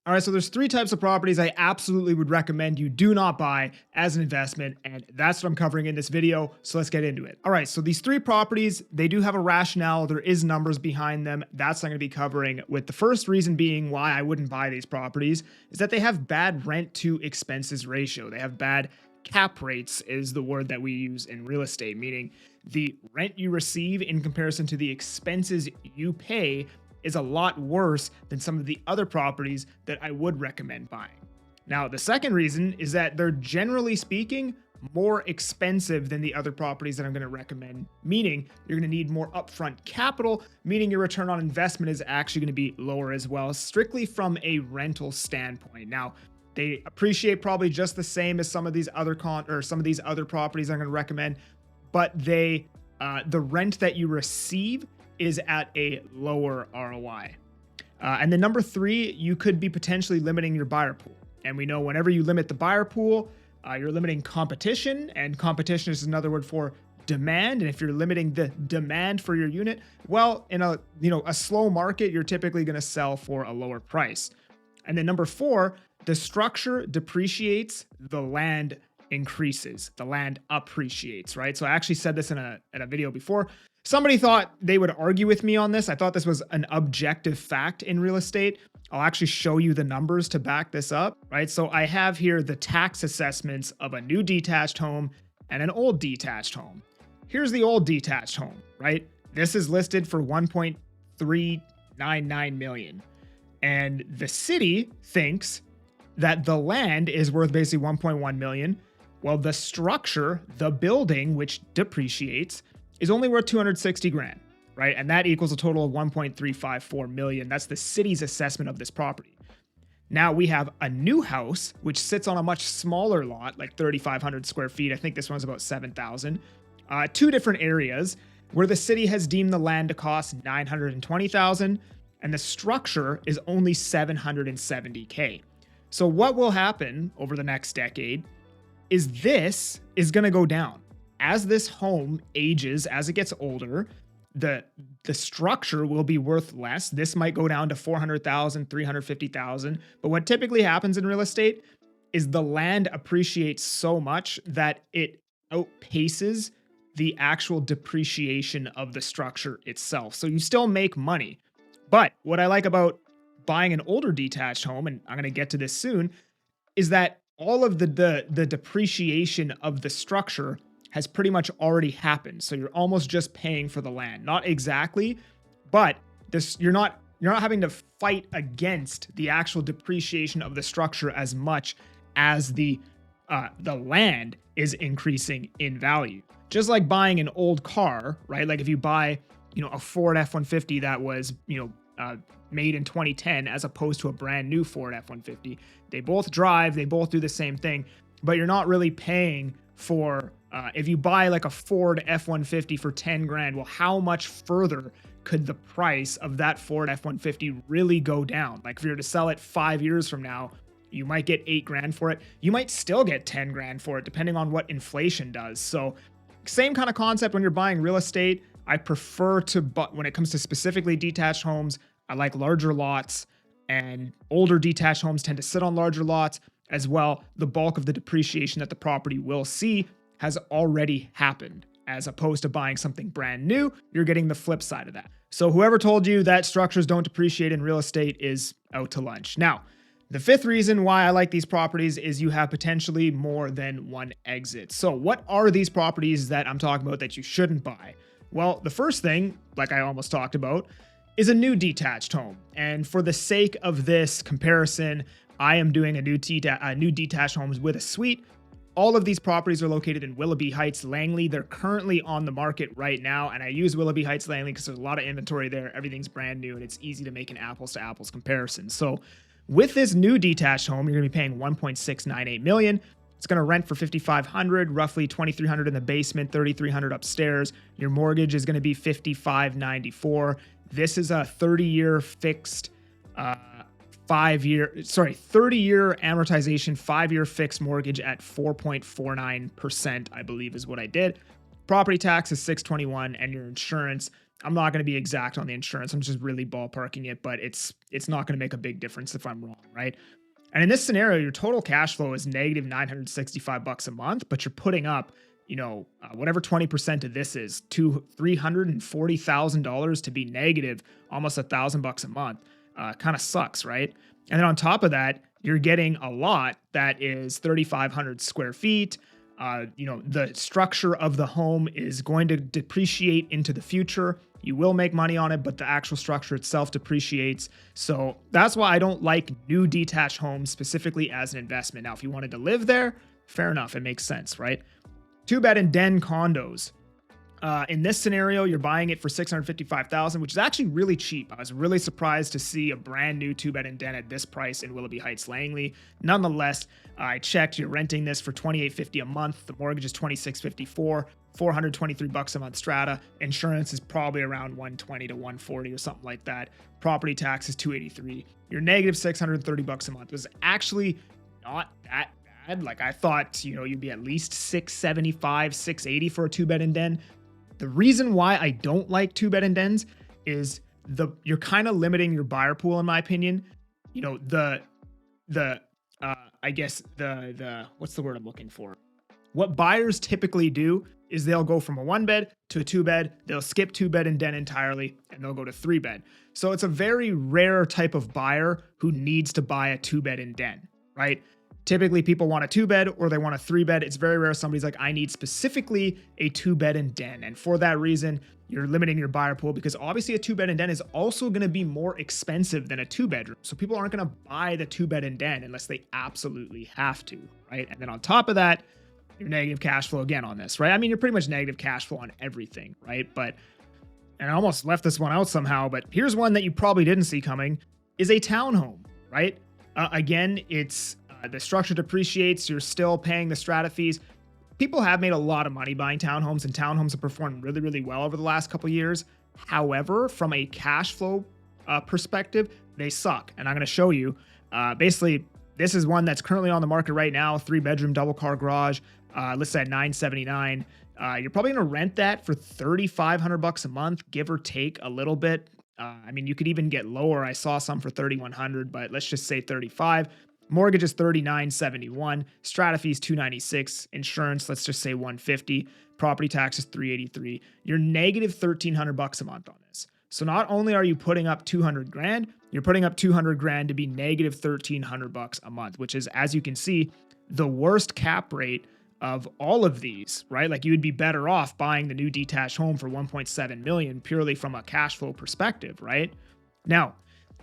All right, so there's three types of properties I absolutely would recommend you do not buy as an investment, and that's what I'm covering in this video, so let's get into it. All right, so these three properties, they do have a rationale. There is numbers behind them. That's what I'm going to be covering, with the first reason being why I wouldn't buy these properties is that they have bad rent to expenses ratio. They have bad cap rates is the word that we use in real estate, meaning the rent you receive in comparison to the expenses you pay is a lot worse than some of the other properties that I would recommend buying. Now, the second reason is that they're generally speaking more expensive than the other properties that I'm going to recommend, meaning you're going to need more upfront capital, meaning your return on investment is actually going to be lower as well, strictly from a rental standpoint. Now, they appreciate probably just the same as some of these other properties I'm going to recommend, but the rent that you receive is at a lower ROI. And then number three, you could be potentially limiting your buyer pool. And we know whenever you limit the buyer pool, you're limiting competition, and competition is another word for demand. And if you're limiting the demand for your unit, well, in a slow market, you're typically going to sell for a lower price. And then number four, the structure depreciates, the land increases, the land appreciates, right? So I actually said this in a video before. Somebody thought they would argue with me on this. I thought this was an objective fact in real estate. I'll actually show you the numbers to back this up, right? So I have here the tax assessments of a new detached home and an old detached home. Here's the old detached home, right? This is listed for 1.399 million. And the city thinks that the land is worth basically 1.1 million. Well, the structure, the building, which depreciates, is only worth 260 grand, right? And that equals a total of 1.354 million. That's the city's assessment of this property. Now we have a new house, which sits on a much smaller lot, like 3,500 square feet. I think this one's about 7,000. Two different areas where the city has deemed the land to cost 920,000 and the structure is only 770K. So what will happen over the next decade is this is going to go down. As this home ages, as it gets older, the structure will be worth less. This might go down to 400,000, 350,000. But what typically happens in real estate is the land appreciates so much that it outpaces the actual depreciation of the structure itself. So you still make money. But what I like about buying an older detached home, and I'm going to get to this soon, is that all of the depreciation of the structure has pretty much already happened. So you're almost just paying for the land. Not exactly, but you're not having to fight against the actual depreciation of the structure as much as the land is increasing in value. Just like buying an old car, right? Like if you buy, a Ford F-150 that was, made in 2010 as opposed to a brand new Ford F-150. They both drive, they both do the same thing, but you're not really paying for, if you buy like a Ford F-150 for 10 grand, well, how much further could the price of that Ford F-150 really go down? Like if you were to sell it 5 years from now, you might get 8 grand for it. You might still get 10 grand for it, depending on what inflation does. So same kind of concept when you're buying real estate. I prefer to, but when it comes to specifically detached homes, I like larger lots, and older detached homes tend to sit on larger lots as well. The bulk of the depreciation that the property will see has already happened. As opposed to buying something brand new, you're getting the flip side of that. So whoever told you that structures don't depreciate in real estate is out to lunch. Now, the fifth reason why I like these properties is you have potentially more than one exit. So what are these properties that I'm talking about that you shouldn't buy? Well, the first thing, like I almost talked about, is a new detached home. And for the sake of this comparison, I am doing a new detached homes with a suite. All of these properties are located in Willoughby Heights, Langley. They're currently on the market right now. And I use Willoughby Heights, Langley because there's a lot of inventory there. Everything's brand new and it's easy to make an apples to apples comparison. So with this new detached home, you're going to be paying $1.698 million. It's going to rent for $5,500, roughly $2,300 in the basement, $3,300 upstairs. Your mortgage is going to be $5,594. This is a 30-year fixed, 30-year amortization, 5-year fixed mortgage at 4.49%, I believe is what I did. Property tax is $621, and your insurance I'm not going to be exact on the insurance. I'm just really ballparking it, but it's not going to make a big difference if I'm wrong, right? And in this scenario, your total cash flow is negative $965 a month, but you're putting up, whatever 20% of this is, $340,000 to be negative, almost $1,000 a month. Kind of sucks, right? And then on top of that, you're getting a lot that is 3,500 square feet. The structure of the home is going to depreciate into the future. You will make money on it, but the actual structure itself depreciates. So that's why I don't like new detached homes specifically as an investment. Now, if you wanted to live there, fair enough. It makes sense, right? 2-bed and den condos. In this scenario, you're buying it for $655,000, which is actually really cheap. I was really surprised to see a brand new 2-bed and den at this price in Willoughby Heights, Langley. Nonetheless, I checked. You're renting this for $2,850 a month. The mortgage is $2,654, $423 a month strata. Insurance is probably around $120 to $140 or something like that. Property tax is $283. You're negative $630 a month. It was actually not that bad. Like I thought, you'd be at least $675, $680 for a 2-bed and den. The reason why I don't like 2-bed and dens is you're kind of limiting your buyer pool, in my opinion. I guess what's the word I'm looking for? What buyers typically do is they'll go from a 1-bed to a 2-bed. They'll skip 2-bed and den entirely, and they'll go to 3-bed. So it's a very rare type of buyer who needs to buy a 2-bed and den, right? Typically, people want a 2-bed or they want a 3-bed. It's very rare somebody's like, I need specifically a 2-bed and den. And for that reason, you're limiting your buyer pool because obviously a 2-bed and den is also going to be more expensive than a 2-bedroom. So people aren't going to buy the 2-bed and den unless they absolutely have to, right? And then on top of that, your negative cash flow again on this, right? I mean, you're pretty much negative cash flow on everything, right? And I almost left this one out somehow, but here's one that you probably didn't see coming, is a townhome, right? Again, it's the structure depreciates. You're still paying the strata fees. People have made a lot of money buying townhomes, and townhomes have performed really, really well over the last couple of years. However, from a cash flow perspective, they suck. And I'm going to show you. Basically, this is one that's currently on the market right now, 3-bedroom, double-car garage, listed at $979. You're probably going to rent that for $3,500 a month, give or take a little bit. I mean, you could even get lower. I saw some for $3,100, but let's just say $35. Mortgage is $39.71, strata fees $296, insurance, let's just say $150, property taxes $383. You're negative $1,300 a month on this. So not only are you putting up $200,000, you're putting up $200,000 to be negative $1,300 a month, which is, as you can see, the worst cap rate of all of these, right? Like you would be better off buying the new detached home for $1.7 million purely from a cash flow perspective, right? Now,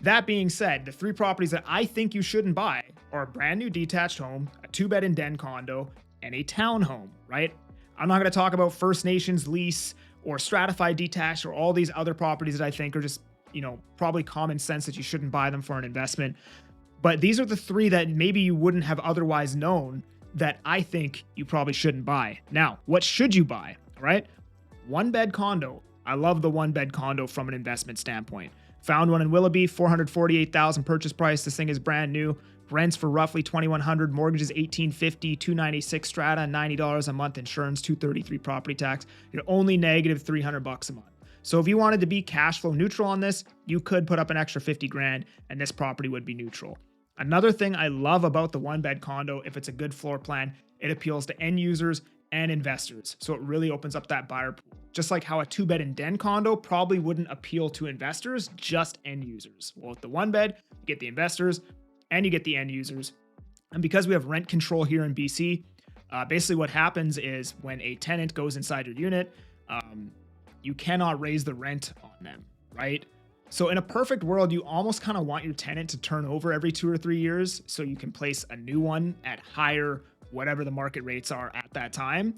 that being said, the 3 properties that I think you shouldn't buy are a brand new detached home, a 2-bed and den condo, and a townhome, right? I'm not going to talk about First Nations lease or stratified detached or all these other properties that I think are just, probably common sense that you shouldn't buy them for an investment. But these are the 3 that maybe you wouldn't have otherwise known that I think you probably shouldn't buy. Now, what should you buy, all right? 1-bed condo. I love the 1-bed condo from an investment standpoint. Found one in Willoughby, $448,000 purchase price. This thing is brand new. Rents for roughly $2,100. Mortgage is $1,850, $296 strata, $90 a month. Insurance, $233 property tax. You're only negative $300 a month. So if you wanted to be cash flow neutral on this, you could put up an extra $50,000 and this property would be neutral. Another thing I love about the 1-bed condo, if it's a good floor plan, it appeals to end users and investors. So it really opens up that buyer pool. Just like how a 2-bed and den condo probably wouldn't appeal to investors, just end users. Well, with the 1-bed, you get the investors and you get the end users. And because we have rent control here in BC, basically what happens is when a tenant goes inside your unit, you cannot raise the rent on them, right? So in a perfect world, you almost kind of want your tenant to turn over every 2 or 3 years so you can place a new one at higher whatever the market rates are at that time.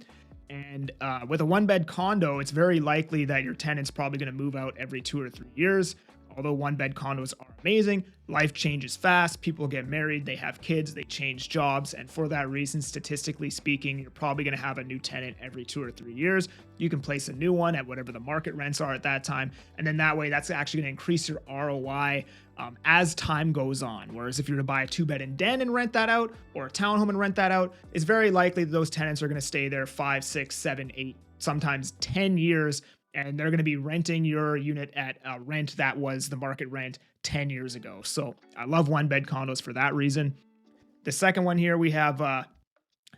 And with a 1-bed condo, it's very likely that your tenant's probably going to move out every 2 or 3 years. Although 1-bed condos are amazing, life changes fast. People get married, they have kids, they change jobs. And for that reason, statistically speaking, you're probably going to have a new tenant every 2 or 3 years. You can place a new one at whatever the market rents are at that time. And then that way, that's actually going to increase your ROI as time goes on. Whereas if you're to buy a 2-bed and den and rent that out, or a townhome and rent that out, it's very likely that those tenants are going to stay there 5, 6, 7, 8, sometimes 10 years and they're going to be renting your unit at a rent that was the market rent 10 years ago. So I love one bed condos for that reason. The second one here we have,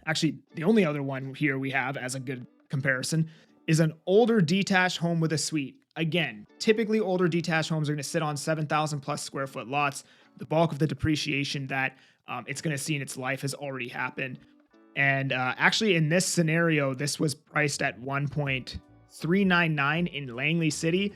actually, the only other one here we have as a good comparison is an older detached home with a suite. Again, typically older detached homes are going to sit on 7,000 plus square foot lots. The bulk of the depreciation that it's going to see in its life has already happened. And actually, in this scenario, this was priced at 1.399 in Langley City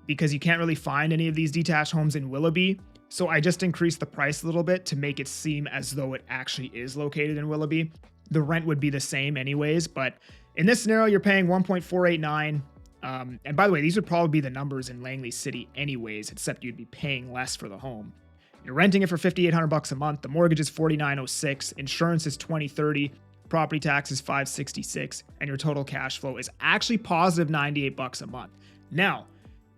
because you can't really find any of these detached homes in Willoughby. So I just increased the price a little bit to make it seem as though it actually is located in Willoughby. The rent would be the same anyways, but in this scenario, you're paying 1.489. And by the way, these would probably be the numbers in Langley City anyways, except you'd be paying less for the home. You're renting it for $5,800 a month. The mortgage is $4,906. Insurance is $2,030. Property tax is $566, and your total cash flow is actually positive $98 a month. Now,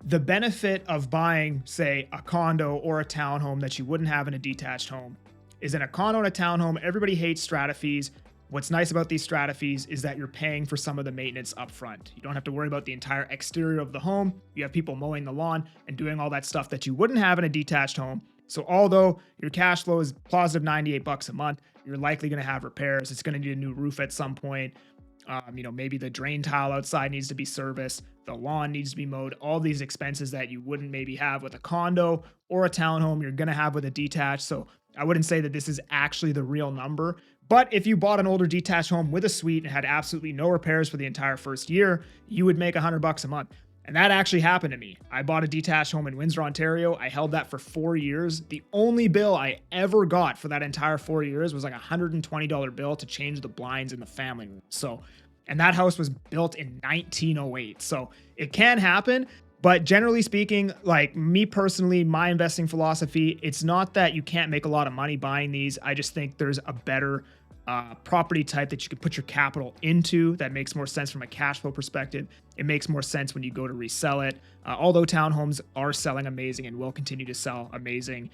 the benefit of buying, say, a condo or a townhome that you wouldn't have in a detached home is in a condo and a townhome, everybody hates strata fees. What's nice about these strata fees is that you're paying for some of the maintenance up front. You don't have to worry about the entire exterior of the home. You have people mowing the lawn and doing all that stuff that you wouldn't have in a detached home. So although your cash flow is positive $98 a month, you're likely going to have repairs. It's going to need a new roof at some point. Maybe the drain tile outside needs to be serviced. The lawn needs to be mowed. All these expenses that you wouldn't maybe have with a condo or a townhome, you're going to have with a detached. So I wouldn't say that this is actually the real number. But if you bought an older detached home with a suite and had absolutely no repairs for the entire first year, you would make $100 a month. And that actually happened to me. I bought a detached home in Windsor, Ontario. I held that for 4 years. The only bill I ever got for that entire 4 years was like a $120 bill to change the blinds in the family room. And that house was built in 1908. So it can happen. But generally speaking, like me personally, my investing philosophy, it's not that you can't make a lot of money buying these. I just think there's a better property type that you can put your capital into that makes more sense from a cash flow perspective. It makes more sense when you go to resell it. Although townhomes are selling amazing and will continue to sell amazing,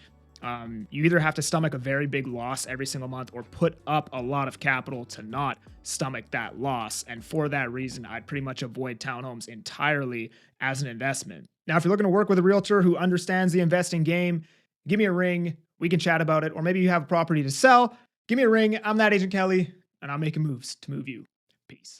you either have to stomach a very big loss every single month or put up a lot of capital to not stomach that loss. And for that reason, I'd pretty much avoid townhomes entirely as an investment. Now, if you're looking to work with a realtor who understands the investing game, give me a ring. We can chat about it. Or maybe you have a property to sell. Give me a ring. I'm that Agent Kelly, and I'm making moves to move you. Peace.